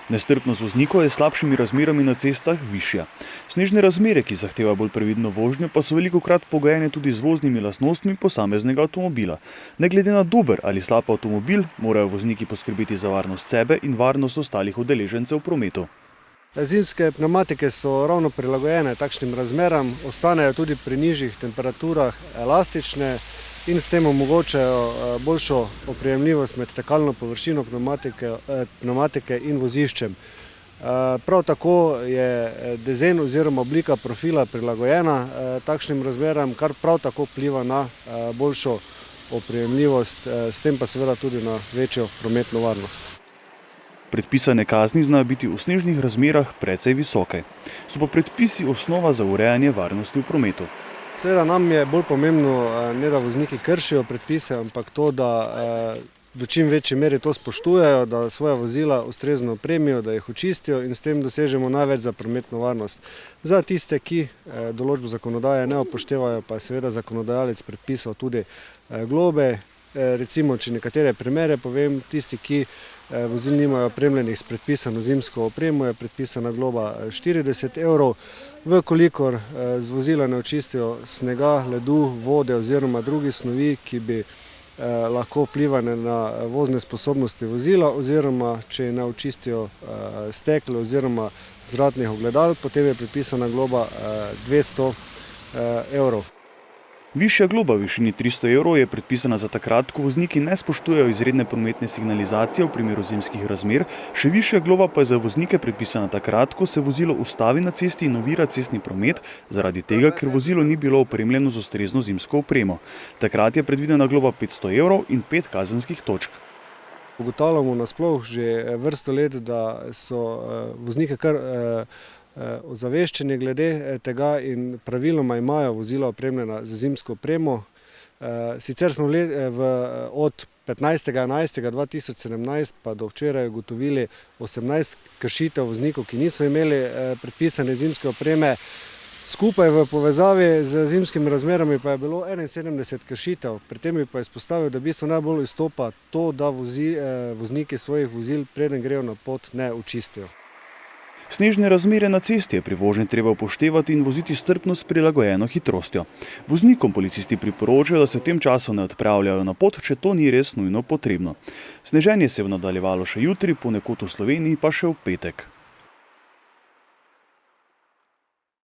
Nestrpnost voznikov je s slabšimi razmerami na cestah višja. Snežne razmere, ki zahtevajo bolj previdno vožnjo, pa so velikokrat pogojene tudi z voznimi lastnostmi posameznega avtomobila. Ne glede na dober ali slab avtomobil, morajo vozniki poskrbeti za varnost sebe in varnost ostalih udeležencev v prometu. Zimske pnevmatike so ravno prilagojene takšnim razmeram, ostanejo tudi pri nižjih temperaturah elastične in s tem omogočajo boljšo oprijemljivost med tekalno površino pnevmatike in voziščem. Prav tako je dezen oziroma oblika profila prilagojena takšnim razmeram, kar prav tako vpliva na boljšo oprijemljivost, s tem pa seveda tudi na večjo prometno varnost. Predpisane kazni znajo biti v snežnih razmerah precej visoke. So pa predpisi osnova za urejanje varnosti v prometu. Seveda nam je bolj pomembno, ne da vozniki kršijo predpise, ampak to, da v čim večji meri to spoštujejo, da svoja vozila ustrezno opremijo, da jih očistijo in s tem dosežemo največ za prometno varnost. Za tiste, ki določb zakonodaje ne upoštevajo, pa je seveda zakonodajalec predpisal tudi globe. Recimo, če nekatere primere povem, tisti, ki vozil nimajo opremljenih s predpisano zimsko opremo, je predpisana globa 40 €. Vkolikor z vozila ne očistijo snega, ledu, vode oziroma drugih snovi, ki bi lahko vplivali na vozne sposobnosti vozila, oziroma če ne očistijo stekla oziroma zračnih ogledal, potem je predpisana globa 200 €. Višja globa v višini 300 € je predpisana za takrat, ko vozniki ne spoštujejo izredne prometne signalizacije v primeru zimskih razmer, še višja globa pa je za voznike predpisana takrat, ko se vozilo ustavi na cesti in ovira cestni promet, zaradi tega, ker vozilo ni bilo opremljeno z ustrezno zimsko opremo. Takrat je predvidena globa 500 € in 5 kazenskih točk. Ugotavljamo nasploh že vrsto let, da so vozniki kar ozaveščeni glede tega in praviloma imajo vozila opremljena z zimsko opremo. Sicer smo od 15.11.2017 pa do včeraj ugotovili 18 kršitev voznikov, ki niso imeli predpisane zimske opreme. Skupaj v povezavi z zimskimi razmerami pa je bilo 71 kršitev. Pri tem bi pa izpostavil, da v bistvu najbolj izstopa to, da vozniki svojih vozil, preden grejo na pot, ne očistijo. Snežne razmere na cesti je pri vožnji treba upoštevati in voziti strpno s prilagojeno hitrostjo. Voznikom policisti priporočajo, da se v tem času ne odpravljajo na pot, če to ni res nujno potrebno. Sneženje se bo nadaljevalo še jutri, ponekod v Sloveniji pa še v petek.